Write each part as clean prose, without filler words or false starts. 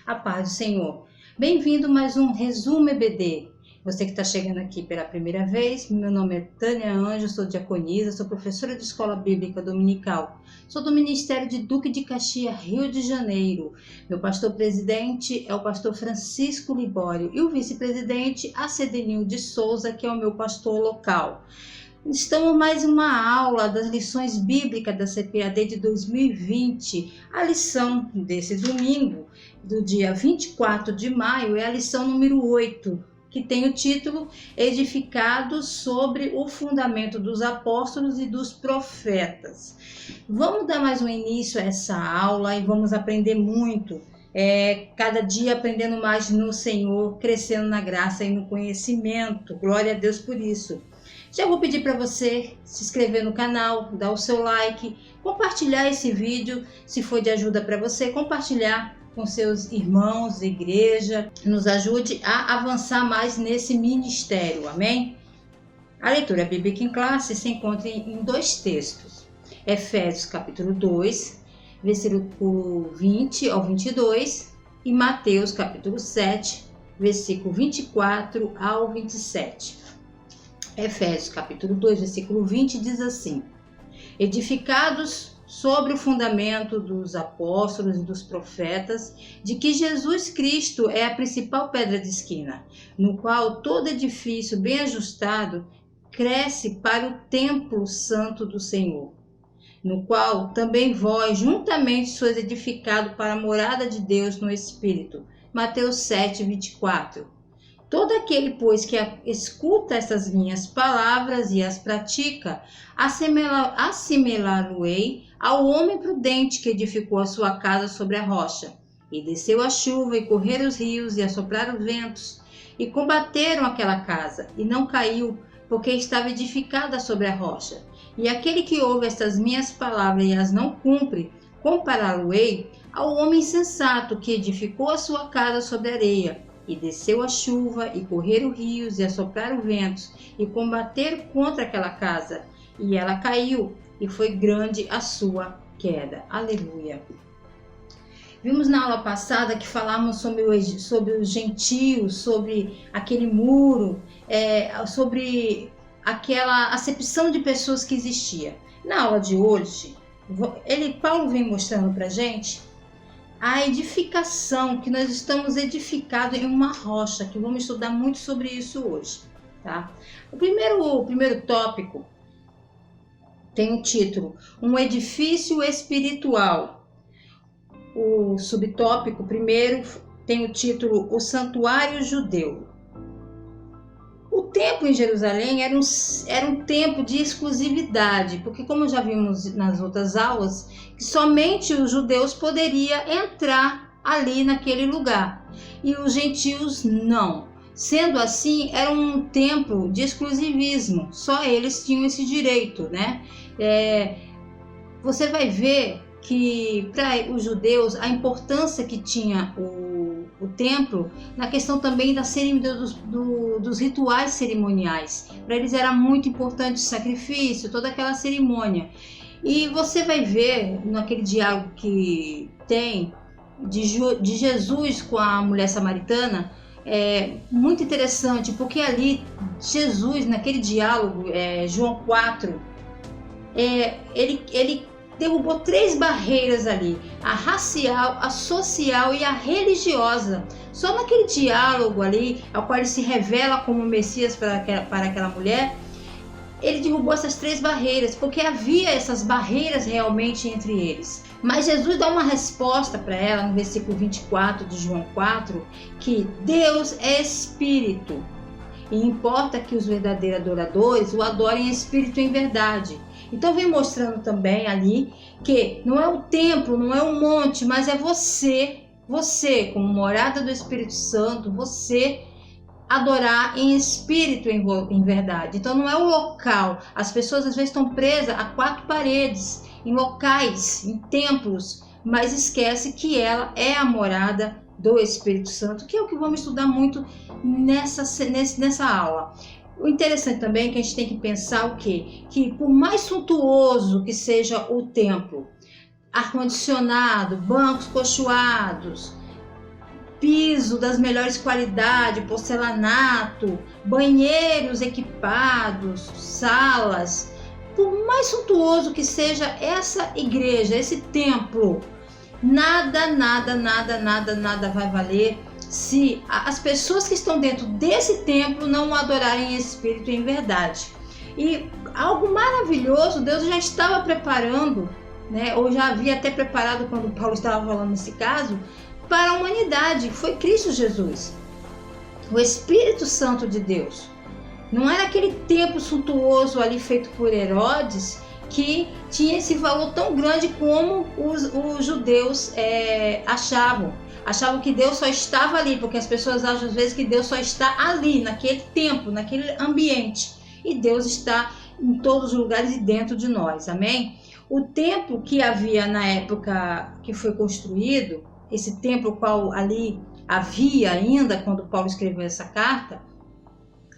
A paz do Senhor. Bem-vindo a mais um Resumo EBD. Você que está chegando aqui pela primeira vez, meu nome é Tânia Anjo, sou diaconisa, sou professora de escola bíblica dominical. Sou do Ministério de Duque de Caxias, Rio de Janeiro. Meu pastor presidente é o pastor Francisco Libório e o vice-presidente Acedenil de Souza, que é o meu pastor local. Estamos mais uma aula das lições bíblicas da CPAD de 2020. A lição desse domingo, do dia 24 de maio, é a lição número 8, que tem o título Edificados sobre o fundamento dos apóstolos e dos profetas. Vamos dar mais um início a essa aula e vamos aprender muito. Cada dia aprendendo mais no Senhor, crescendo na graça e no conhecimento. Glória a Deus por isso. Já vou pedir para você se inscrever no canal, dar o seu like, compartilhar esse vídeo, se for de ajuda para você, compartilhar com seus irmãos, igreja, nos ajude a avançar mais nesse ministério, amém? A leitura bíblica em classe se encontra em dois textos, Efésios capítulo 2, versículo 20 ao 22 e Mateus capítulo 7, versículo 24 ao 27. Efésios capítulo 2, versículo 20 diz assim: edificados sobre o fundamento dos apóstolos e dos profetas, de que Jesus Cristo é a principal pedra de esquina, no qual todo edifício bem ajustado cresce para o templo santo do Senhor, no qual também vós juntamente sois edificados para a morada de Deus no Espírito. Mateus 7, 24. Todo aquele, pois, que escuta essas minhas palavras e as pratica, assimilar-o-ei ao homem prudente que edificou a sua casa sobre a rocha. E desceu a chuva, e correram os rios, e assopraram os ventos, e combateram aquela casa, e não caiu, porque estava edificada sobre a rocha. E aquele que ouve estas minhas palavras e as não cumpre, compará-lo-ei ao homem insensato que edificou a sua casa sobre a areia. E desceu a chuva, e correram rios, e assopraram ventos, e combateram contra aquela casa. E ela caiu, e foi grande a sua queda. Aleluia. Vimos na aula passada que falamos sobre os gentios, sobre aquele muro, sobre aquela acepção de pessoas que existia. Na aula de hoje, Paulo vem mostrando para a gente a edificação, que nós estamos edificados em uma rocha, que vamos estudar muito sobre isso hoje, tá? O primeiro tópico tem o título, um edifício espiritual. O subtópico primeiro tem o título, o santuário judeu. O templo em Jerusalém era um templo de exclusividade, porque como já vimos nas outras aulas, que somente os judeus poderiam entrar ali naquele lugar, e os gentios não. Sendo assim, era um templo de exclusivismo, só eles tinham esse direito, né? Você vai ver que para os judeus a importância que tinha o templo na questão também dos rituais cerimoniais. Para eles era muito importante o sacrifício, toda aquela cerimônia. E você vai ver naquele diálogo que tem de Jesus com a mulher samaritana, muito interessante, porque ali Jesus, naquele diálogo, João 4, ele derrubou 3 barreiras ali, a racial, a social e a religiosa. Só naquele diálogo ali, ao qual ele se revela como Messias para aquela mulher, ele derrubou essas 3 barreiras, porque havia essas barreiras realmente entre eles. Mas Jesus dá uma resposta para ela no versículo 24 de João 4, que Deus é Espírito, e importa que os verdadeiros adoradores o adorem em espírito e em verdade. Então vem mostrando também ali que não é o templo, não é o monte, mas é você como morada do Espírito Santo, você adorar em espírito e em verdade. Então não é o local. As pessoas às vezes estão presas a 4 paredes, em locais, em templos, mas esquece que ela é a morada do Espírito Santo, que é o que vamos estudar muito nessa aula. O interessante também é que a gente tem que pensar o quê? Que por mais suntuoso que seja o templo, ar-condicionado, bancos cochoados, piso das melhores qualidades, porcelanato, banheiros equipados, salas. Por mais suntuoso que seja essa igreja, esse templo, nada vai valer se as pessoas que estão dentro desse templo não o adorarem em espírito e em verdade. E algo maravilhoso Deus já estava preparando, né, ou já havia até preparado quando Paulo estava falando nesse caso, para a humanidade. Foi Cristo Jesus, o Espírito Santo de Deus. Não era aquele templo suntuoso ali feito por Herodes que tinha esse valor tão grande como os judeus achavam que Deus só estava ali, porque as pessoas acham às vezes que Deus só está ali, naquele templo, naquele ambiente, e Deus está em todos os lugares e dentro de nós, amém? O templo que havia na época que foi construído, esse templo qual ali havia ainda quando Paulo escreveu essa carta,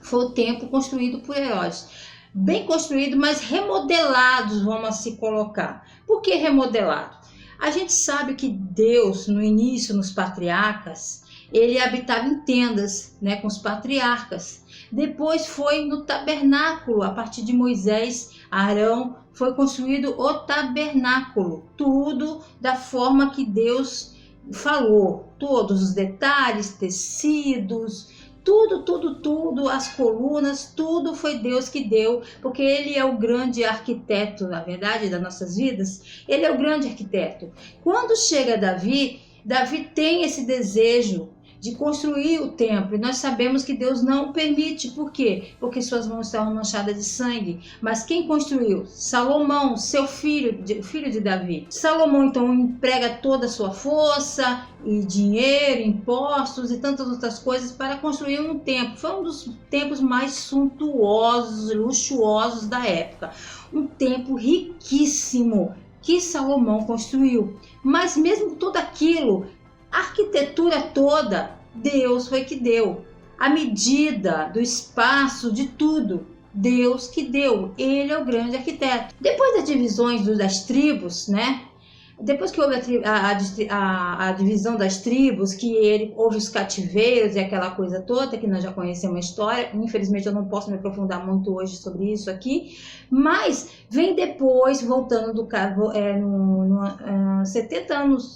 foi o templo construído por Herodes. Bem construído, mas remodelados, vamos se colocar. Por que remodelado? A gente sabe que Deus, no início, nos patriarcas, ele habitava em tendas, né, com os patriarcas. Depois foi no tabernáculo, a partir de Moisés, Arão, foi construído o tabernáculo. Tudo da forma que Deus falou. Todos os detalhes, tecidos, tudo, as colunas, tudo foi Deus que deu, porque Ele é o grande arquiteto, na verdade, das nossas vidas. Ele é o grande arquiteto. Quando chega Davi tem esse desejo de construir o templo, e nós sabemos que Deus não permite. Por quê? Porque suas mãos estavam manchadas de sangue. Mas quem construiu? Salomão, seu filho de Davi. Salomão então emprega toda a sua força e dinheiro, impostos e tantas outras coisas para construir um templo. Foi um dos templos mais suntuosos, luxuosos da época. Um templo riquíssimo que Salomão construiu. Mas mesmo tudo aquilo, a arquitetura toda, Deus foi que deu. A medida do espaço, de tudo, Deus que deu. Ele é o grande arquiteto. Depois das divisões das tribos, né? Depois que houve a divisão das tribos, que houve os cativeiros e aquela coisa toda, que nós já conhecemos a história. Infelizmente eu não posso me aprofundar muito hoje sobre isso aqui. Mas vem depois, voltando 70 anos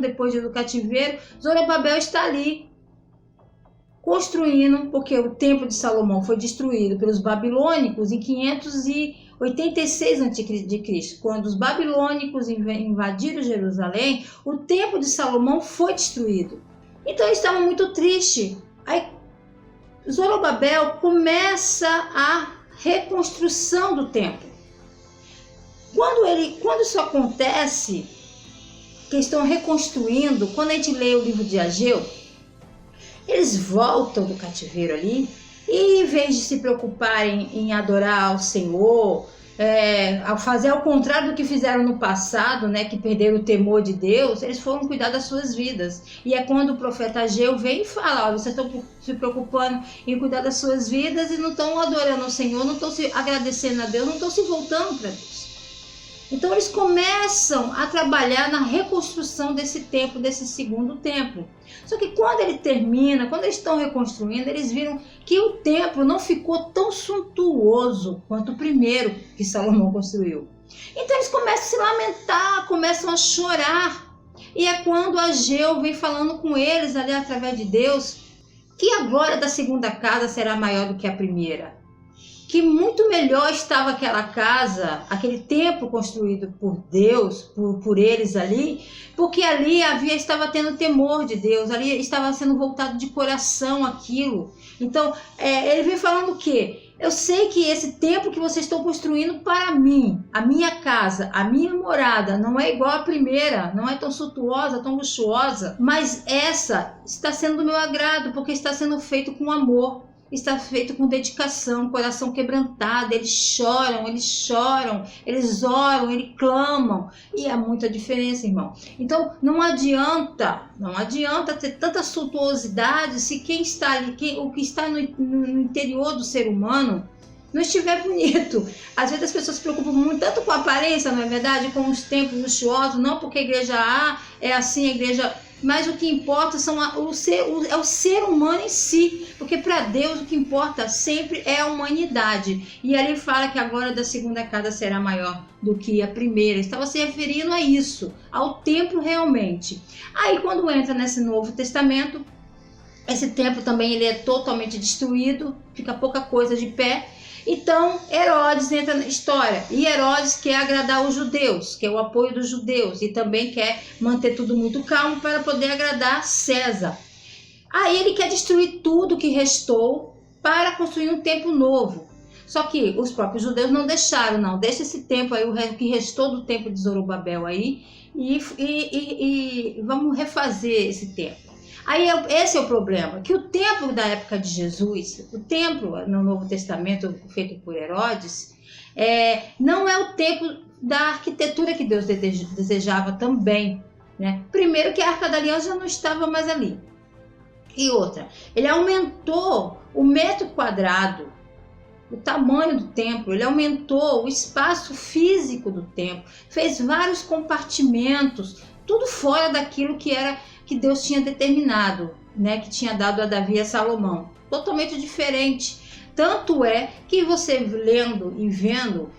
depois do cativeiro, Zorobabel está ali construindo, porque o templo de Salomão foi destruído pelos babilônicos em 586 a.C. Quando os babilônicos invadiram Jerusalém, o templo de Salomão foi destruído. Então eles estavam muito tristes. Aí Zorobabel começa a reconstrução do templo. Quando isso acontece, que estão reconstruindo, quando a gente lê o livro de Ageu, eles voltam do cativeiro ali, e em vez de se preocuparem em adorar ao Senhor, ao fazer ao contrário do que fizeram no passado, né, que perderam o temor de Deus, eles foram cuidar das suas vidas. E é quando o profeta Ageu vem e fala: vocês estão se preocupando em cuidar das suas vidas e não estão adorando ao Senhor, não estão se agradecendo a Deus, não estão se voltando para Deus. Então eles começam a trabalhar na reconstrução desse templo, desse segundo templo. Só que quando ele termina, quando eles estão reconstruindo, eles viram que o templo não ficou tão suntuoso quanto o primeiro que Salomão construiu. Então eles começam a se lamentar, começam a chorar. E é quando Ageu vem falando com eles ali através de Deus, que a glória da segunda casa será maior do que a primeira. Que muito melhor estava aquela casa, aquele templo construído por Deus, por eles ali, porque ali estava tendo temor de Deus, ali estava sendo voltado de coração aquilo. Então, ele vem falando o quê? Eu sei que esse templo que vocês estão construindo para mim, a minha casa, a minha morada, não é igual à primeira, não é tão suntuosa, tão luxuosa, mas essa está sendo do meu agrado, porque está sendo feito com amor. Está feito com dedicação, coração quebrantado. Eles choram, eles oram, eles clamam. E há muita diferença, irmão. Então não adianta ter tanta suntuosidade se quem está ali, o que está no interior do ser humano, não estiver bonito. Às vezes as pessoas se preocupam muito tanto com a aparência, não é verdade, com os templos luxuosos, não porque a igreja A é assim, a igreja mas o que importa é o ser humano em si, porque para Deus o que importa sempre é a humanidade. E ali fala que a glória da segunda casa será maior do que a primeira. Estava se referindo a isso, ao templo realmente. Aí quando entra nesse Novo Testamento, esse templo também ele é totalmente destruído, fica pouca coisa de pé. Então Herodes entra na história, e Herodes quer agradar os judeus, quer o apoio dos judeus, e também quer manter tudo muito calmo para poder agradar César. Aí ele quer destruir tudo que restou para construir um templo novo. Só que os próprios judeus não deixaram, não. Deixa esse templo aí, o que restou do templo de Zorobabel aí, e vamos refazer esse templo. Aí esse é o problema, que o templo da época de Jesus, o templo no Novo Testamento feito por Herodes, não é o templo da arquitetura que Deus desejava também, né? Primeiro que a Arca da Aliança não estava mais ali. E outra, ele aumentou o metro quadrado, o tamanho do templo, ele aumentou o espaço físico do templo, fez vários compartimentos, tudo fora daquilo que Deus tinha determinado, né, que tinha dado a Davi e a Salomão. Totalmente diferente. Tanto é que você lendo e vendo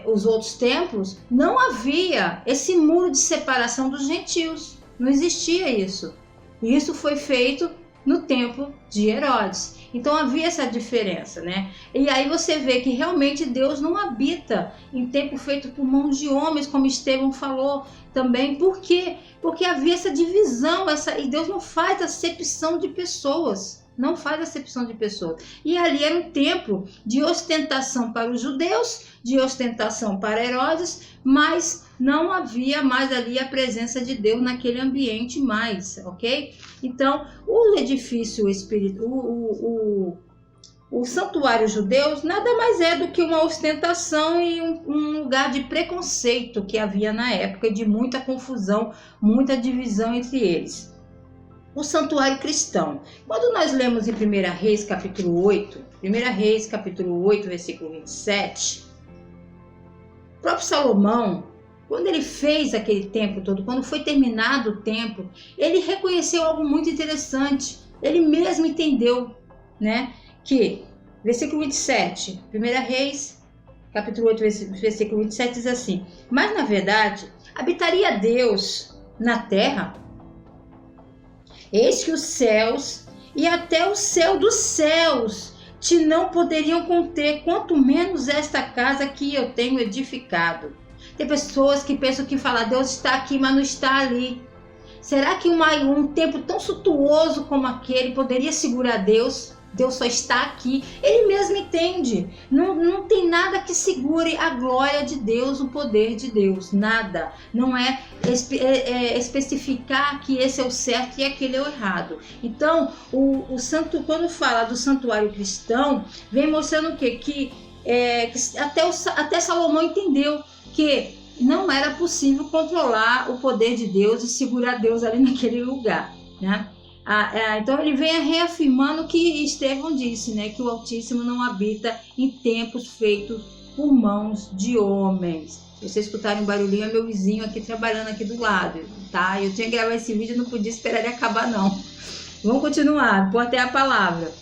os outros templos, não havia esse muro de separação dos gentios. Não existia isso. E isso foi feito no templo de Herodes. Então havia essa diferença, né? E aí você vê que realmente Deus não habita em templo feito por mãos de homens, como Estevão falou também. Por quê? Porque havia essa divisão, e Deus não faz acepção de pessoas. Não faz acepção de pessoas. E ali era um templo de ostentação para os judeus, de ostentação para Herodes, mas não havia mais ali a presença de Deus naquele ambiente mais, ok? Então, o edifício espiritual, o santuário judeu nada mais é do que uma ostentação e um lugar de preconceito que havia na época, de muita confusão, muita divisão entre eles. O santuário cristão. Quando nós lemos em 1 Reis capítulo 8, 1 Reis capítulo 8, versículo 27, o próprio Salomão, quando ele fez aquele templo todo, quando foi terminado o templo, ele reconheceu algo muito interessante. Ele mesmo entendeu, né, que, versículo 27, 1 Reis, capítulo 8, versículo 27, diz assim: mas na verdade, habitaria Deus na terra? Eis que os céus e até o céu dos céus te não poderiam conter, quanto menos esta casa que eu tenho edificado. Tem pessoas que pensam que falar Deus está aqui, mas não está ali. Será que um templo tão suntuoso como aquele poderia segurar Deus? Deus só está aqui. Ele mesmo entende. Não tem nada que segure a glória de Deus, o poder de Deus. Nada. Não é especificar que esse é o certo e aquele é o errado. Então, o santo, quando fala do santuário cristão, vem mostrando o quê? Que até Salomão entendeu que não era possível controlar o poder de Deus e segurar Deus ali naquele lugar, né? Então ele vem reafirmando o que Estevão disse, né? Que o Altíssimo não habita em templos feitos por mãos de homens. Se vocês escutarem um barulhinho, é meu vizinho aqui trabalhando aqui do lado, tá? Eu tinha que gravar esse vídeo, não podia esperar ele acabar não. Vamos continuar, vou até a palavra.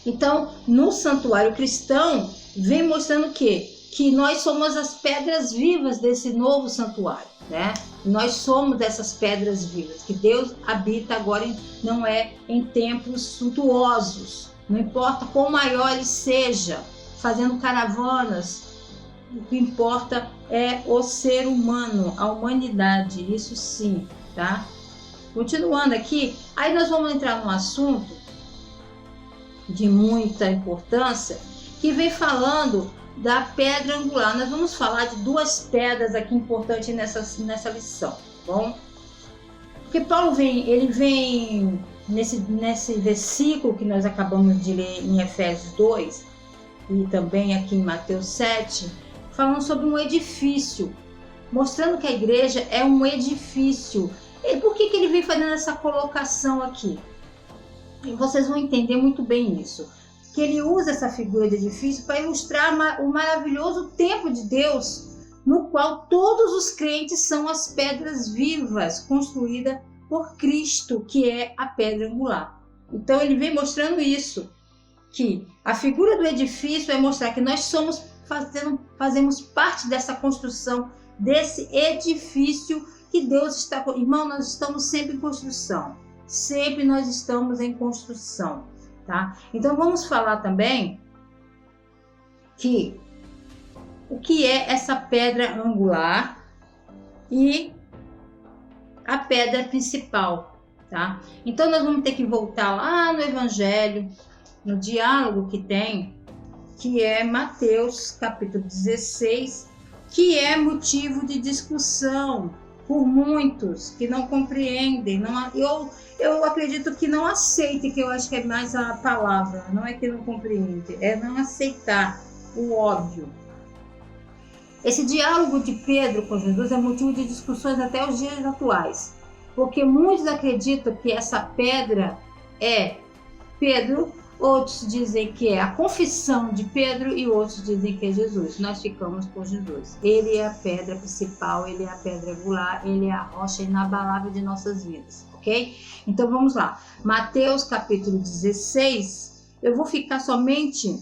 Então, no santuário cristão, vem mostrando o quê? Que nós somos as pedras vivas desse novo santuário, né? Nós somos dessas pedras vivas, que Deus habita agora, não é em templos suntuosos, não importa quão maior ele seja, fazendo caravanas, o que importa é o ser humano, a humanidade, isso sim, tá? Continuando aqui, aí nós vamos entrar num assunto de muita importância, que vem falando da pedra angular. Nós vamos falar de duas pedras aqui importantes nessa lição, tá bom? Porque Paulo vem nesse versículo que nós acabamos de ler em Efésios 2 e também aqui em Mateus 7, falando sobre um edifício, mostrando que a igreja é um edifício. E por que ele vem fazendo essa colocação aqui? E vocês vão entender muito bem isso. Que ele usa essa figura de edifício para ilustrar o maravilhoso templo de Deus, no qual todos os crentes são as pedras vivas construídas por Cristo, que é a pedra angular. Então ele vem mostrando isso, que a figura do edifício é mostrar que nós fazemos parte dessa construção, desse edifício que Deus está... Irmão, nós estamos sempre em construção. Sempre nós estamos em construção, tá? Então vamos falar também que o que é essa pedra angular e a pedra principal, tá? Então nós vamos ter que voltar lá no Evangelho, no diálogo que tem, que é Mateus capítulo 16, que é motivo de discussão por muitos que não compreendem. Eu acredito que não aceite, que eu acho que é mais a palavra, não é que não compreende, é não aceitar o óbvio. Esse diálogo de Pedro com Jesus é motivo de discussões até os dias atuais, porque muitos acreditam que essa pedra é Pedro, outros dizem que é a confissão de Pedro e outros dizem que é Jesus. Nós ficamos com Jesus. Ele é a pedra principal, ele é a pedra angular, ele é a rocha inabalável de nossas vidas, ok? Então vamos lá. Mateus capítulo 16, eu vou ficar somente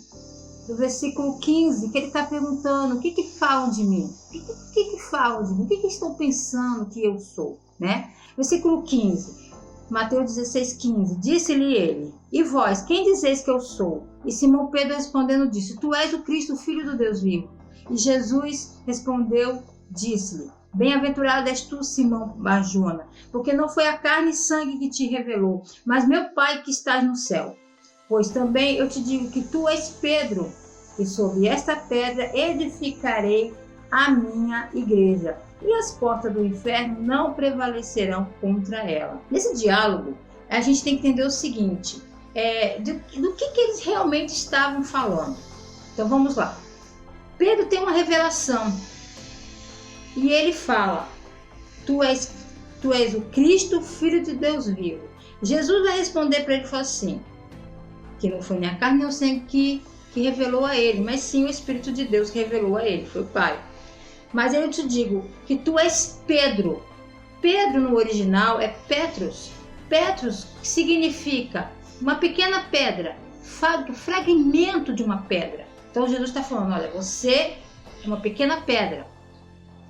no versículo 15, que ele está perguntando: o que falam de mim? O que falam de mim? O que estão pensando que eu sou? Né? Versículo 15, Mateus 16, 15. Disse-lhe ele: e vós, quem dizeis que eu sou? E Simão Pedro respondendo disse: tu és o Cristo, o Filho do Deus vivo. E Jesus respondeu, disse-lhe: bem-aventurado és tu, Simão Bar-Jona, porque não foi a carne e sangue que te revelou, mas meu Pai que estás no céu. Pois também eu te digo que tu és Pedro, e sobre esta pedra edificarei a minha igreja, e as portas do inferno não prevalecerão contra ela. Nesse diálogo, a gente tem que entender o seguinte, do que eles realmente estavam falando. Então vamos lá. Pedro tem uma revelação, e ele fala: tu és o Cristo, Filho de Deus vivo. Jesus vai responder para ele e falar assim, que não foi nem a carne nem o sangue que revelou a ele, mas sim o Espírito de Deus que revelou a ele, foi o Pai. Mas eu te digo que tu és Pedro. Pedro no original é Petros. Petros significa uma pequena pedra, fragmento de uma pedra. Então Jesus está falando, olha, você é uma pequena pedra,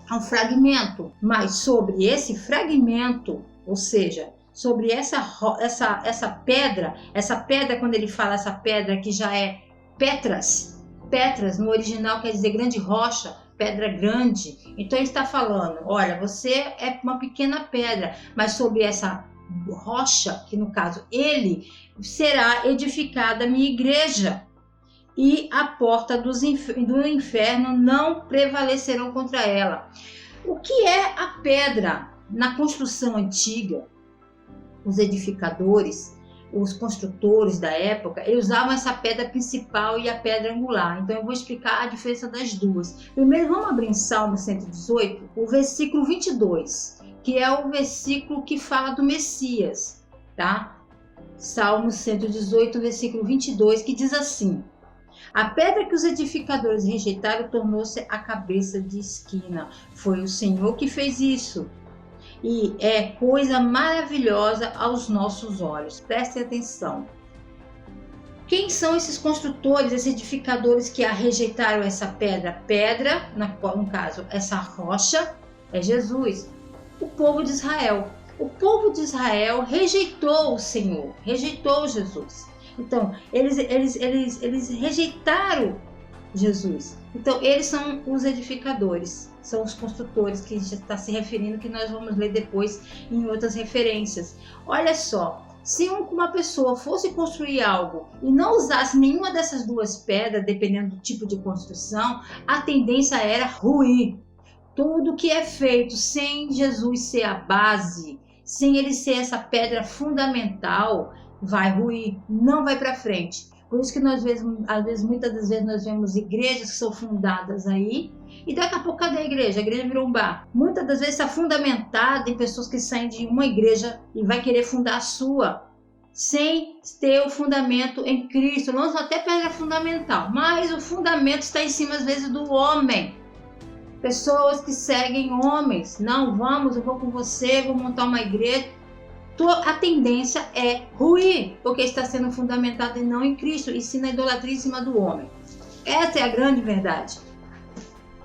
é um fragmento, mas sobre esse fragmento, ou seja, sobre essa pedra, quando ele fala essa pedra que já é Petras no original quer dizer grande rocha, pedra grande. Então ele está falando, olha, você é uma pequena pedra, mas sobre essa rocha, que no caso ele, será edificada a minha igreja, e a porta do inferno não prevalecerão contra ela. O que é a pedra na construção antiga? Os edificadores, os construtores da época, eles usavam essa pedra principal e a pedra angular. Então eu vou explicar a diferença das duas. Primeiro vamos abrir em Salmo 118, o versículo 22, que é o versículo que fala do Messias, tá? Salmo 118, versículo 22, que diz assim: a pedra que os edificadores rejeitaram tornou-se a cabeça de esquina. Foi o Senhor que fez isso. E é coisa maravilhosa aos nossos olhos. Prestem atenção. Quem são esses construtores, esses edificadores que rejeitaram essa pedra? Pedra, no caso, essa rocha, é Jesus. O povo de Israel. O povo de Israel rejeitou o Senhor, rejeitou Jesus. Então, eles rejeitaram Jesus. Então, eles são os edificadores, são os construtores, que já está se referindo, que nós vamos ler depois em outras referências. Olha só, se uma pessoa fosse construir algo e não usasse nenhuma dessas duas pedras, dependendo do tipo de construção, a tendência era ruir. Tudo que é feito sem Jesus ser a base, sem ele ser essa pedra fundamental, vai ruir, não vai para frente. Por isso que muitas das vezes nós vemos igrejas que são fundadas aí, e daqui a pouco cadê a igreja? A igreja virou um bar. Muitas das vezes está fundamentada em pessoas que saem de uma igreja e vai querer fundar a sua, sem ter o fundamento em Cristo. Não até pedra fundamental, mas o fundamento está em cima às vezes do homem. Pessoas que seguem homens. Não, eu vou com você, vou montar uma igreja. a tendência é ruir, porque está sendo fundamentada não em Cristo, e sim na idolatria em cima do homem. Essa é a grande verdade.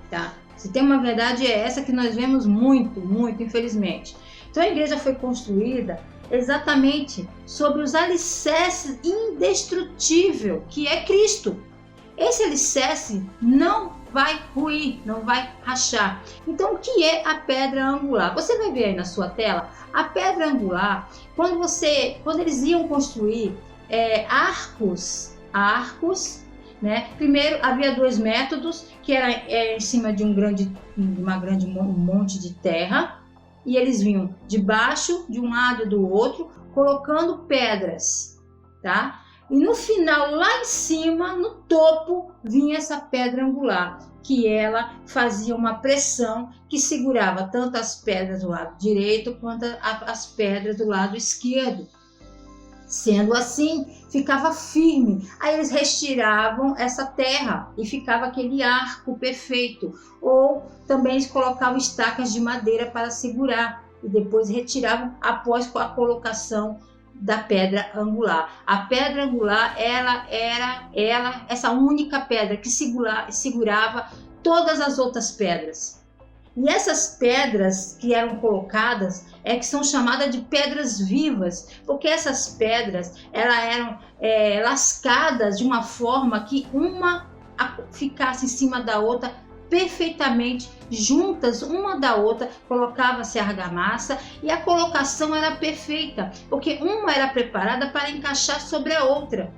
Tá? Se tem uma verdade, é essa que nós vemos muito, infelizmente. Então a igreja foi construída exatamente sobre os alicerces indestrutível, que é Cristo. Esse alicerce não vai ruir, não vai rachar. Então, o que é a pedra angular? Você vai ver aí na sua tela, a pedra angular, quando eles iam construir arcos, né? Primeiro havia dois métodos, que era em cima de um monte de terra, e eles vinham de baixo, de um lado e do outro, colocando pedras, tá? E no final, lá em cima, no topo, vinha essa pedra angular, que ela fazia uma pressão que segurava tanto as pedras do lado direito quanto as pedras do lado esquerdo. Sendo assim, ficava firme. Aí eles retiravam essa terra e ficava aquele arco perfeito. Ou também eles colocavam estacas de madeira para segurar e depois retiravam após a colocação da pedra angular. A pedra angular, ela era essa única pedra que segurava todas as outras pedras. E essas pedras que eram colocadas que são chamadas de pedras vivas, porque essas pedras eram lascadas de uma forma que uma ficasse em cima da outra perfeitamente juntas uma da outra, colocava-se a argamassa e a colocação era perfeita, porque uma era preparada para encaixar sobre a outra.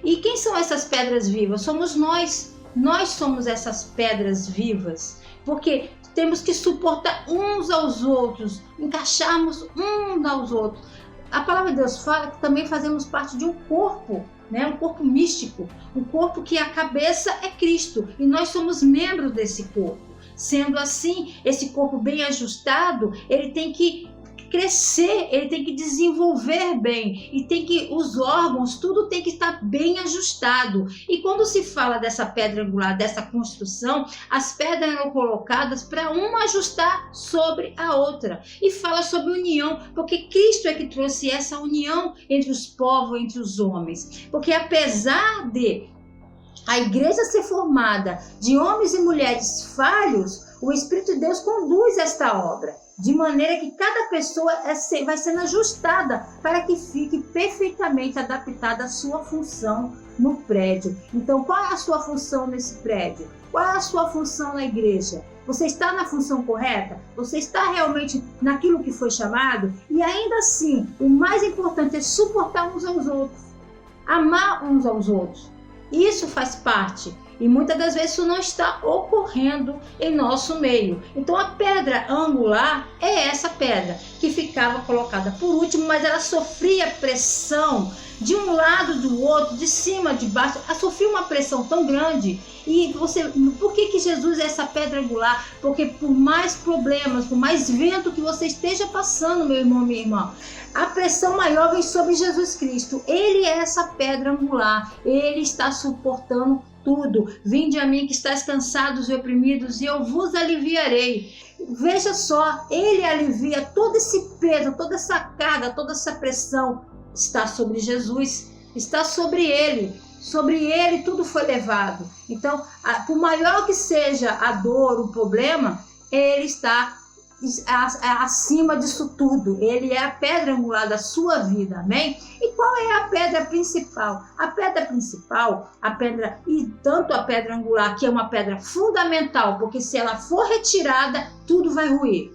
E quem são essas pedras vivas? Somos nós. Nós somos essas pedras vivas, porque temos que suportar uns aos outros, encaixarmos uns aos outros. A palavra de Deus fala que também fazemos parte de um corpo, né? Um corpo místico, um corpo que a cabeça é Cristo e nós somos membros desse corpo. Sendo assim, esse corpo bem ajustado, ele tem que crescer, ele tem que desenvolver bem e os órgãos, tudo tem que estar bem ajustado. E quando se fala dessa pedra angular, dessa construção, as pedras eram colocadas para uma ajustar sobre a outra. E fala sobre união, porque Cristo é que trouxe essa união entre os povos, entre os homens. Porque apesar de a igreja ser formada de homens e mulheres falhos, o Espírito de Deus conduz esta obra, de maneira que cada pessoa vai sendo ajustada para que fique perfeitamente adaptada à sua função no prédio. Então, qual é a sua função nesse prédio? Qual é a sua função na igreja? Você está na função correta? Você está realmente naquilo que foi chamado? E ainda assim, o mais importante é suportar uns aos outros, amar uns aos outros. Isso faz parte. E muitas das vezes isso não está ocorrendo em nosso meio. Então a pedra angular é essa pedra que ficava colocada por último, mas ela sofria pressão de um lado, do outro, de cima, de baixo. Ela sofria uma pressão tão grande. E por que Jesus é essa pedra angular? Porque por mais problemas, por mais vento que você esteja passando, meu irmão, minha irmã, a pressão maior vem sobre Jesus Cristo. Ele é essa pedra angular. Ele está suportando tudo. Vinde a mim que estáis cansados e oprimidos e eu vos aliviarei. Veja só, ele alivia todo esse peso, toda essa carga, toda essa pressão. Está sobre Jesus, está sobre ele. Sobre ele tudo foi levado. Então, por maior que seja a dor, o problema, ele está acima disso tudo. Ele é a pedra angular da sua vida, amém? E qual é a pedra principal? A pedra principal, e tanto a pedra angular, que é uma pedra fundamental, porque se ela for retirada, tudo vai ruir.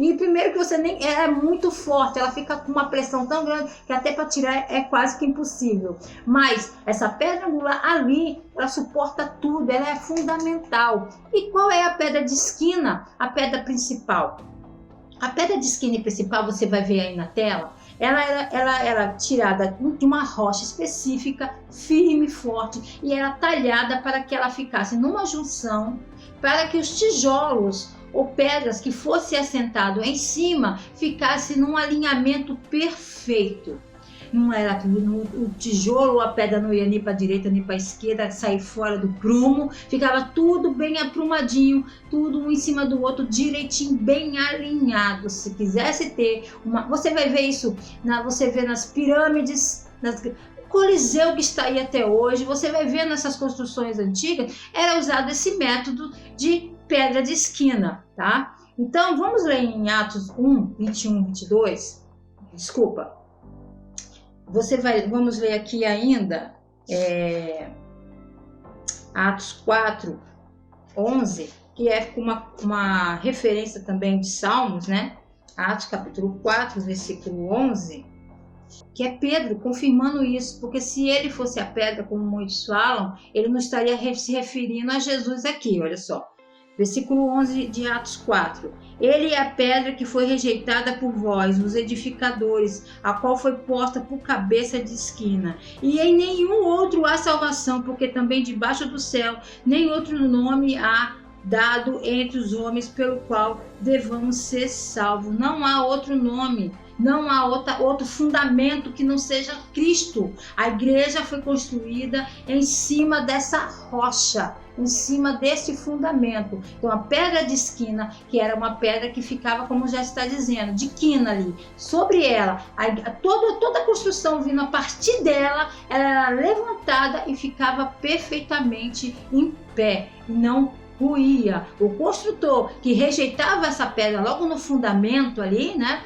E primeiro que você nem é muito forte, ela fica com uma pressão tão grande que até para tirar é quase que impossível. Mas essa pedra angular ali, ela suporta tudo, ela é fundamental. E qual é a pedra de esquina? A pedra principal. A pedra de esquina principal, você vai ver aí na tela, ela era tirada de uma rocha específica, firme e forte, e era talhada para que ela ficasse numa junção, para que os tijolos ou pedras que fosse assentado em cima ficasse num alinhamento perfeito. não era o tijolo ou a pedra não ia nem para a direita nem para a esquerda, sair fora do prumo, ficava tudo bem aprumadinho, tudo um em cima do outro, direitinho, bem alinhado. Se quisesse ter você vai ver isso, você vê nas pirâmides, Coliseu que está aí até hoje, você vai ver nessas construções antigas, era usado esse método de pedra de esquina, tá? Então, vamos ler em Atos 1, 21, 22. Desculpa. Vamos ler aqui ainda Atos 4, 11, que é uma referência também de Salmos, né? Atos capítulo 4, versículo 11, que é Pedro confirmando isso, porque se ele fosse a pedra, como muitos falam, ele não estaria se referindo a Jesus aqui, olha só. Versículo 11 de Atos 4. Ele é a pedra que foi rejeitada por vós, os edificadores, a qual foi posta por cabeça de esquina. E em nenhum outro há salvação, porque também debaixo do céu nem outro nome há dado entre os homens pelo qual devamos ser salvos. Não há outro nome. Não há outro fundamento que não seja Cristo. A igreja foi construída em cima dessa rocha, em cima desse fundamento. Então, a pedra de esquina, que era uma pedra que ficava, como já está dizendo, de quina ali. Sobre ela, toda a construção vindo a partir dela, ela era levantada e ficava perfeitamente em pé, e não ruía. O construtor que rejeitava essa pedra logo no fundamento ali, né,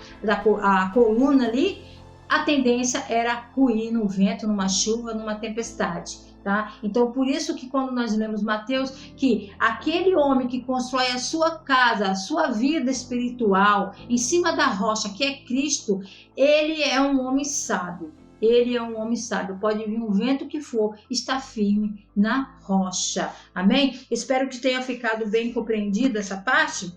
a coluna ali, a tendência era ruir no vento, numa chuva, numa tempestade, tá? Então, por isso que quando nós lemos Mateus, que aquele homem que constrói a sua casa, a sua vida espiritual, em cima da rocha, que é Cristo, ele é um homem sábio. Ele é um homem sábio, pode vir um vento que for, está firme na rocha. Amém? Espero que tenha ficado bem compreendida essa parte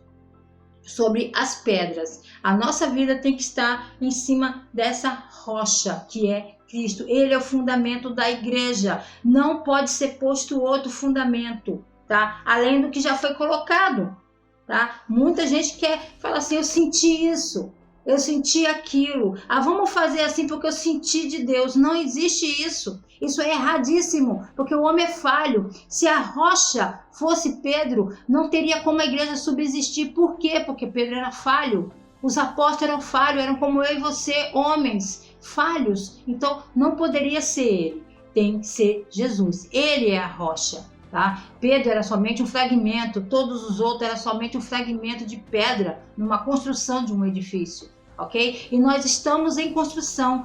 sobre as pedras. A nossa vida tem que estar em cima dessa rocha, que é Cristo. Ele é o fundamento da igreja. Não pode ser posto outro fundamento, tá? Além do que já foi colocado, tá? Muita gente fala assim, eu senti isso. Eu senti aquilo. Vamos fazer assim porque eu senti de Deus. Não existe isso. Isso é erradíssimo, porque o homem é falho. Se a rocha fosse Pedro, não teria como a igreja subsistir. Por quê? Porque Pedro era falho. Os apóstolos eram falhos, eram como eu e você, homens falhos. Então, não poderia ser ele. Tem que ser Jesus. Ele é a rocha. Tá? Pedro era somente um fragmento, todos os outros eram somente um fragmento de pedra numa construção de um edifício, ok? E nós estamos em construção.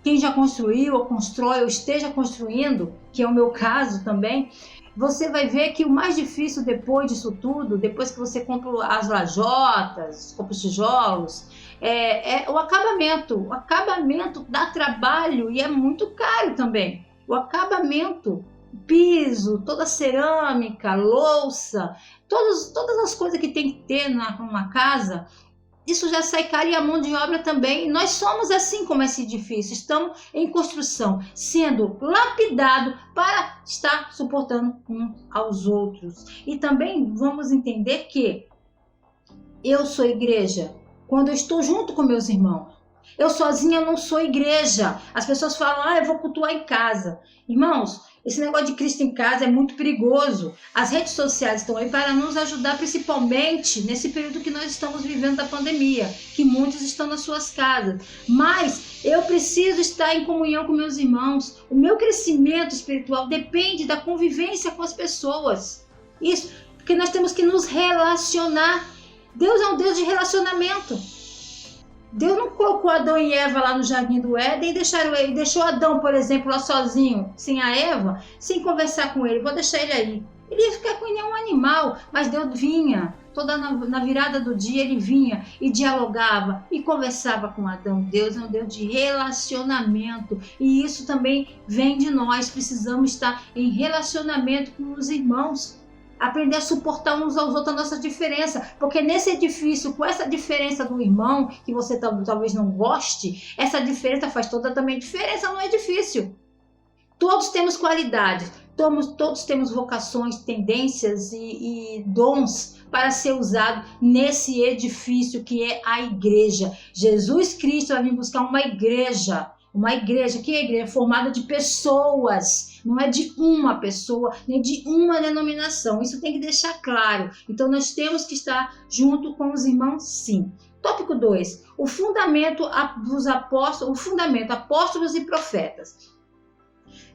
Quem já construiu ou constrói ou esteja construindo, que é o meu caso também, você vai ver que o mais difícil depois disso tudo, depois que você compra as lajotas, compra os tijolos, é o acabamento. O acabamento dá trabalho e é muito caro também. O acabamento, piso, toda cerâmica, louça, todas as coisas que tem que ter numa casa, isso já sai caro e a mão de obra também. Nós somos assim como esse edifício, estamos em construção, sendo lapidado para estar suportando uns aos outros. E também vamos entender que eu sou igreja quando eu estou junto com meus irmãos. Eu sozinha não sou igreja. As pessoas falam, eu vou cultuar em casa. Irmãos, esse negócio de Cristo em casa é muito perigoso. As redes sociais estão aí para nos ajudar, principalmente nesse período que nós estamos vivendo da pandemia, que muitos estão nas suas casas. Mas eu preciso estar em comunhão com meus irmãos. O meu crescimento espiritual depende da convivência com as pessoas. Isso, porque nós temos que nos relacionar. Deus é um Deus de relacionamento. Deus não colocou Adão e Eva lá no jardim do Éden e deixou Adão, por exemplo, lá sozinho, sem a Eva, sem conversar com ele. Vou deixar ele aí. Ele ia ficar com nenhum animal, mas Deus vinha. Toda na virada do dia ele vinha e dialogava e conversava com Adão. Deus é um Deus de relacionamento e isso também vem de nós. Precisamos estar em relacionamento com os irmãos. Aprender a suportar uns aos outros a nossa diferença, porque nesse edifício, com essa diferença do irmão, que você talvez não goste, essa diferença faz toda também diferença no edifício. Todos temos qualidades, todos temos vocações, tendências e dons para ser usado nesse edifício que é a igreja. Jesus Cristo vai vir buscar uma igreja Uma igreja, que é a igreja? Formada de pessoas, não é de uma pessoa, nem de uma denominação. Isso tem que deixar claro. Então, nós temos que estar junto com os irmãos, sim. Tópico 2. O fundamento dos apóstolos, apóstolos e profetas.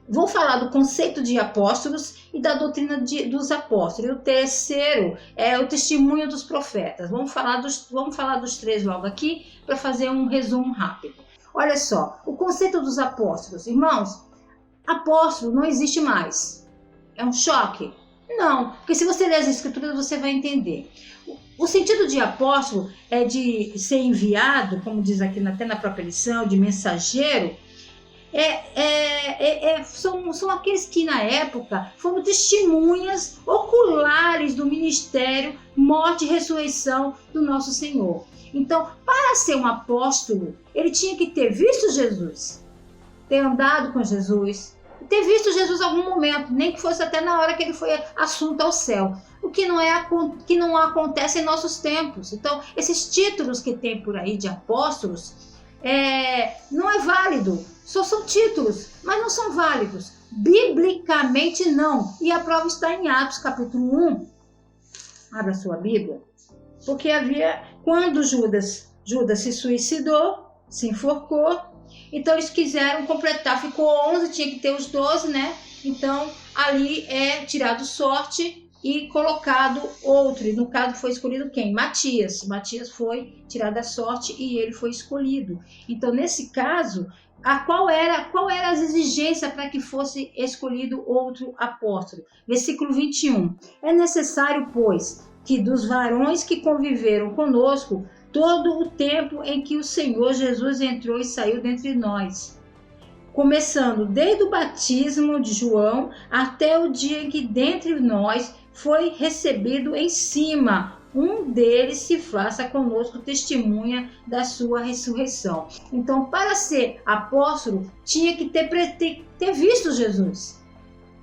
Vou falar do conceito de apóstolos e da doutrina dos apóstolos. E o terceiro é o testemunho dos profetas. Vamos falar dos três logo aqui para fazer um resumo rápido. Olha só, o conceito dos apóstolos. Irmãos, apóstolo não existe mais. É um choque? Não, porque se você ler as escrituras você vai entender. O sentido de apóstolo é de ser enviado, como diz aqui até na própria lição, de mensageiro. São aqueles que na época foram testemunhas oculares do ministério, morte e ressurreição do nosso Senhor. Então, para ser um apóstolo, ele tinha que ter visto Jesus, ter andado com Jesus, ter visto Jesus em algum momento, nem que fosse até na hora que ele foi assunto ao céu. O que não acontece em nossos tempos. Então, esses títulos que tem por aí de apóstolos, não é válido. Só são títulos, mas não são válidos. Biblicamente não. E a prova está em Atos capítulo 1. Abra sua Bíblia. Porque quando Judas se suicidou, se enforcou, então eles quiseram completar, ficou 11, tinha que ter os 12, né? Então ali é tirado sorte e colocado outro. E no caso foi escolhido quem? Matias. Matias foi tirado a sorte e ele foi escolhido. Então nesse caso, qual era as exigências para que fosse escolhido outro apóstolo? Versículo 21. É necessário, pois, que dos varões que conviveram conosco todo o tempo em que o Senhor Jesus entrou e saiu dentre nós, começando desde o batismo de João até o dia em que dentre nós foi recebido em cima, um deles se faça conosco testemunha da sua ressurreição. Então, para ser apóstolo, tinha que ter visto Jesus.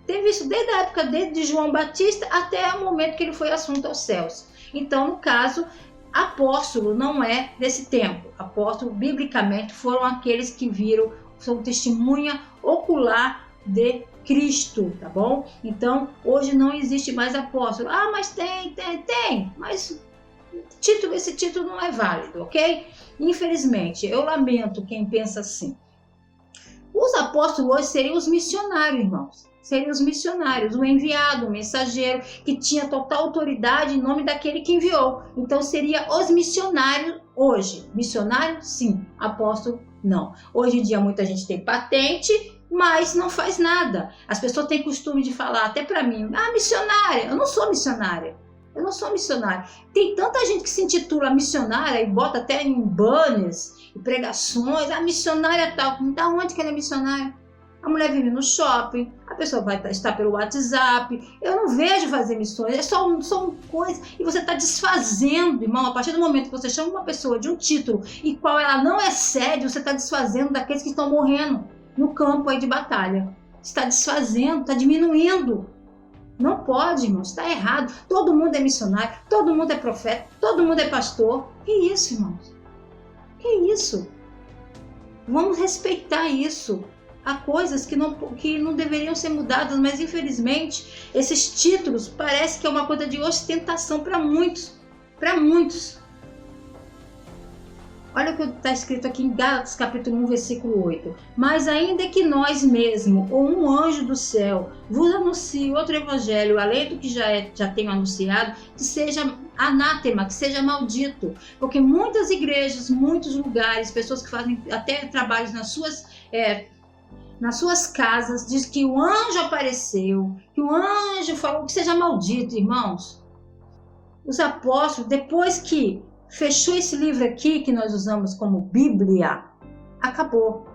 Ter visto desde a época de João Batista até o momento que ele foi assunto aos céus. Então, no caso, apóstolo não é desse tempo. Apóstolo, biblicamente, foram aqueles que são testemunha ocular de Cristo, tá bom? Então, hoje não existe mais apóstolo. Ah, mas tem, mas esse título não é válido, ok? Infelizmente, eu lamento quem pensa assim. Os apóstolos hoje seriam os missionários, irmãos. Seriam os missionários, o enviado, o mensageiro, que tinha total autoridade em nome daquele que enviou. Então, seria os missionários hoje. Missionário, sim. Apóstolo, não. Hoje em dia, muita gente tem patente, mas não faz nada. As pessoas têm costume de falar, até para mim, missionária. Eu não sou missionária. Tem tanta gente que se intitula missionária e bota até em banners e pregações, missionária tal. Da onde que ela é missionária? A mulher vive no shopping, a pessoa vai estar pelo WhatsApp. Eu não vejo fazer missões, são coisas. E você está desfazendo, irmão, a partir do momento que você chama uma pessoa de um título e qual ela não excede, você está desfazendo daqueles que estão morrendo no campo aí de batalha. Está desfazendo, está diminuindo. Não pode, irmão, está errado. Todo mundo é missionário, todo mundo é profeta, todo mundo é pastor. Que isso, irmãos? Que isso? Vamos respeitar isso. Há coisas que não deveriam ser mudadas, mas infelizmente esses títulos parece que é uma coisa de ostentação para muitos. Olha o que está escrito aqui em Gálatas capítulo 1, versículo 8. Mas ainda que nós mesmos, ou um anjo do céu, vos anuncie outro evangelho, além do que já tenho anunciado, que seja anátema, que seja maldito. Porque muitas igrejas, muitos lugares, pessoas que fazem até trabalhos nas suas casas, diz que o anjo apareceu, que o anjo falou que seja maldito, irmãos. Os apóstolos, depois que fechou esse livro aqui, que nós usamos como Bíblia, acabou.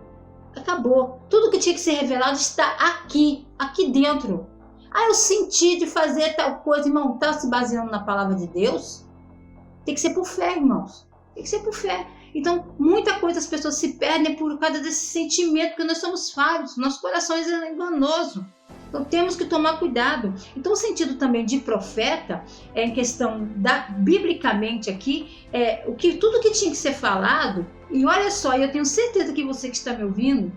Tudo que tinha que ser revelado está aqui dentro. Eu senti de fazer tal coisa, irmão, está se baseando na palavra de Deus? Tem que ser por fé, irmãos. Tem que ser por fé. Então, muita coisa as pessoas se perdem por causa desse sentimento, porque nós somos falhos, nosso coração é enganoso. Então temos que tomar cuidado. Então o sentido também de profeta é em questão biblicamente aqui, tudo que tinha que ser falado, e olha só, eu tenho certeza que você que está me ouvindo,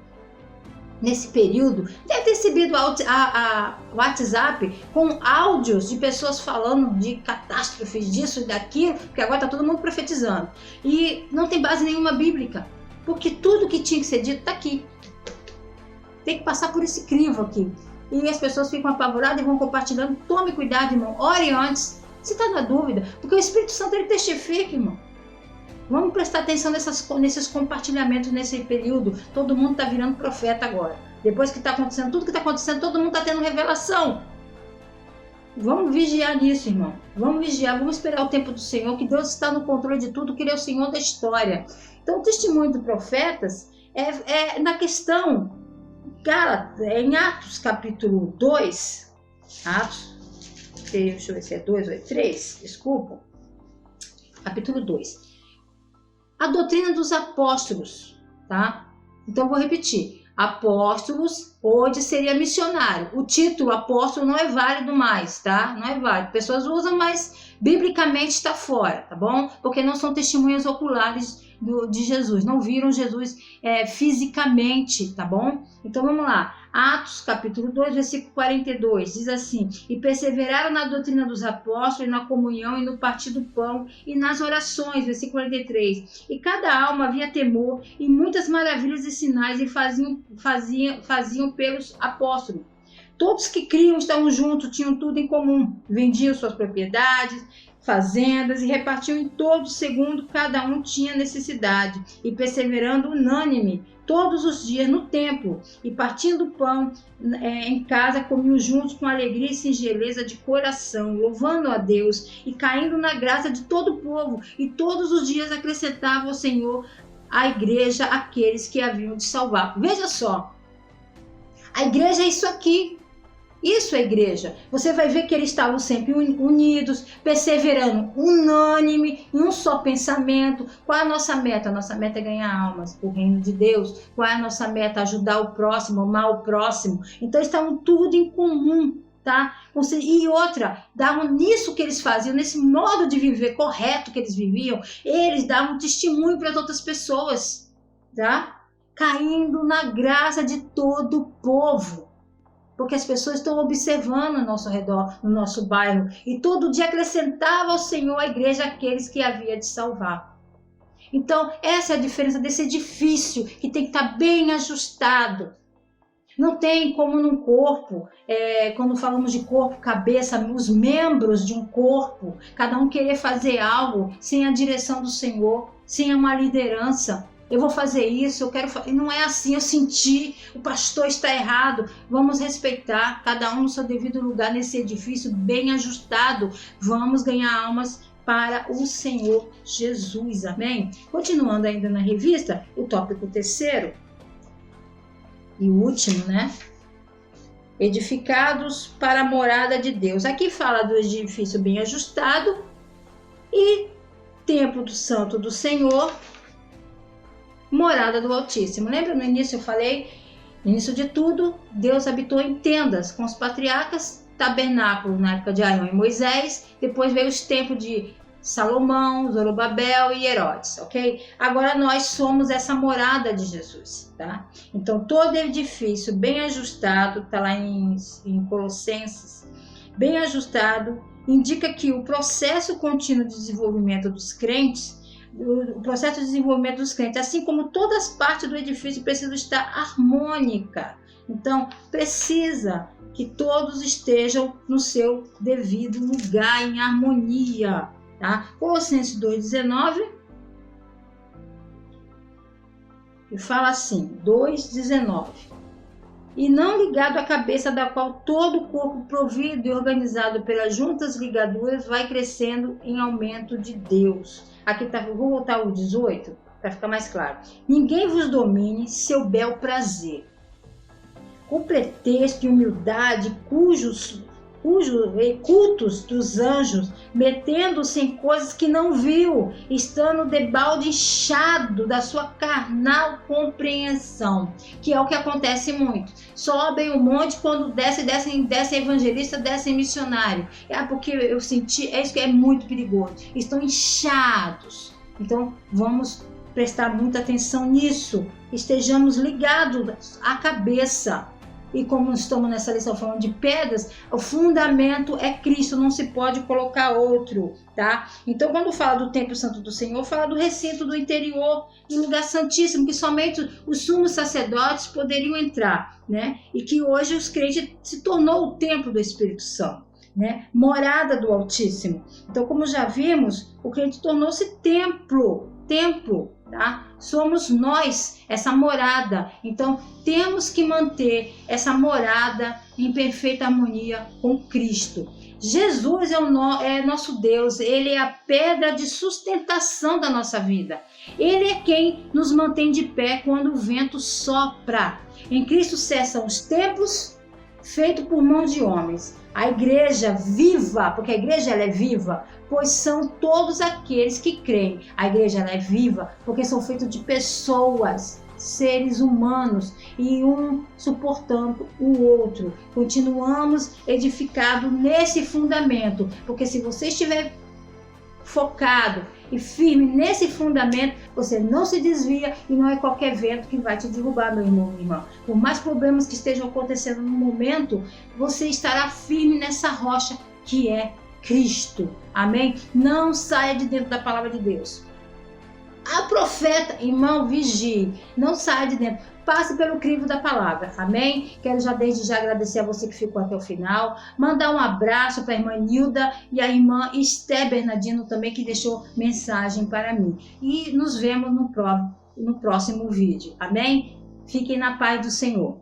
nesse período, deve ter recebido a WhatsApp com áudios de pessoas falando de catástrofes, disso e daquilo, porque agora está todo mundo profetizando. E não tem base nenhuma bíblica, porque tudo que tinha que ser dito está aqui. Tem que passar por esse crivo aqui. E as pessoas ficam apavoradas e vão compartilhando. Tome cuidado, irmão. Ore antes. Se está na dúvida, porque o Espírito Santo ele testifica, irmão. Vamos prestar atenção nesses compartilhamentos nesse período. Todo mundo está virando profeta agora. Depois que está acontecendo, tudo que está acontecendo, todo mundo está tendo revelação. Vamos vigiar nisso, irmão. Vamos vigiar, vamos esperar o tempo do Senhor, que Deus está no controle de tudo, que Ele é o Senhor da história. Então, o testemunho dos profetas é na questão, em Atos capítulo 2, deixa eu ver se é 2 ou é 3, desculpa, capítulo 2. A doutrina dos apóstolos, tá? Então, vou repetir. Apóstolos, hoje seria missionário. O título apóstolo não é válido mais, tá? Não é válido. Pessoas usam, mas biblicamente está fora, tá bom? Porque não são testemunhas oculares de Jesus. Não viram Jesus fisicamente, tá bom? Então, vamos lá. Atos, capítulo 2, versículo 42, diz assim: e perseveraram na doutrina dos apóstolos, e na comunhão, e no partir do pão, e nas orações, versículo 43. E cada alma havia temor, e muitas maravilhas e sinais, e faziam pelos apóstolos. Todos que criam estavam juntos, tinham tudo em comum, vendiam suas propriedades, fazendas, e repartiam em todos segundo cada um tinha necessidade, e perseverando unânime todos os dias no templo, e partindo o pão em casa, comiam juntos com alegria e singeleza de coração, louvando a Deus e caindo na graça de todo o povo, e todos os dias acrescentava ao Senhor à igreja aqueles que haviam de salvar. Veja só, a igreja é isso aqui. Isso é igreja. Você vai ver que eles estavam sempre unidos, perseverando, unânime, em um só pensamento. Qual é a nossa meta? A nossa meta é ganhar almas para o reino de Deus. Qual é a nossa meta? Ajudar o próximo, amar o próximo. Então, eles estavam tudo em comum, tá? E outra, davam nisso que eles faziam, nesse modo de viver correto que eles viviam, eles davam testemunho para as outras pessoas, tá? Caindo na graça de todo o povo. Porque as pessoas estão observando ao nosso redor, no nosso bairro, e todo dia acrescentava ao Senhor a igreja aqueles que havia de salvar. Então, essa é a diferença desse edifício, que tem que estar bem ajustado. Não tem como num corpo, quando falamos de corpo, cabeça, os membros de um corpo, cada um querer fazer algo sem a direção do Senhor, sem uma liderança. Eu vou fazer isso, eu quero fazer. Não é assim, eu senti, o pastor está errado. Vamos respeitar, cada um no seu devido lugar nesse edifício bem ajustado. Vamos ganhar almas para o Senhor Jesus, amém? Continuando ainda na revista, o tópico 3º e último, né? Edificados para a morada de Deus. Aqui fala do edifício bem ajustado e templo do Santo do Senhor, morada do Altíssimo. Lembra no início eu falei? No início de tudo, Deus habitou em tendas com os patriarcas, tabernáculo na época de Arão e Moisés, depois veio os templos de Salomão, Zorobabel e Herodes, ok? Agora nós somos essa morada de Jesus, tá? Então todo edifício bem ajustado, tá lá em Colossenses, bem ajustado, indica que o processo contínuo de desenvolvimento dos crentes, o processo de desenvolvimento dos crentes, assim como todas as partes do edifício precisam estar harmônica. Então, precisa que todos estejam no seu devido lugar, em harmonia. Tá? Colossenses 2,19 e fala assim, 2,19: e não ligado à cabeça, da qual todo o corpo provido e organizado pelas juntas ligaduras vai crescendo em aumento de Deus. Aqui tá, vou voltar ao 18 para ficar mais claro. Ninguém vos domine seu bel prazer, com pretexto e humildade, cujos cultos dos anjos, metendo-se em coisas que não viu, estando debalde inchado da sua carnal compreensão, que é o que acontece muito. Sobem o monte, quando desce evangelista, desce missionário. Porque eu senti, isso que é muito perigoso. Estão inchados. Então vamos prestar muita atenção nisso. Estejamos ligados à cabeça. E como estamos nessa lição falando de pedras, o fundamento é Cristo, não se pode colocar outro, tá? Então, quando fala do templo santo do Senhor, fala do recinto do interior, do lugar santíssimo, que somente os sumos sacerdotes poderiam entrar, né? E que hoje os crentes se tornou o templo do Espírito Santo, né? Morada do Altíssimo. Então, como já vimos, o crente tornou-se templo, tá? Somos nós, essa morada. Então, temos que manter essa morada em perfeita harmonia com Cristo. Jesus é nosso Deus, Ele é a pedra de sustentação da nossa vida. Ele é quem nos mantém de pé quando o vento sopra. Em Cristo cessam os templos feitos por mãos de homens. A igreja viva, porque a igreja ela é viva, pois são todos aqueles que creem. A igreja ela é viva porque são feitos de pessoas, seres humanos, e um suportando o outro. Continuamos edificados nesse fundamento, porque se você estiver focado e firme nesse fundamento, você não se desvia e não é qualquer vento que vai te derrubar, meu irmão, minha irmã. Por mais problemas que estejam acontecendo no momento, você estará firme nessa rocha que é Cristo. Amém? Não saia de dentro da palavra de Deus. A profeta, irmão, vigie. Não saia de dentro. Passe pelo crivo da palavra, amém? Quero desde já agradecer a você que ficou até o final, mandar um abraço para a irmã Nilda e a irmã Esté Bernardino também, que deixou mensagem para mim. E nos vemos no próximo vídeo, amém? Fiquem na paz do Senhor.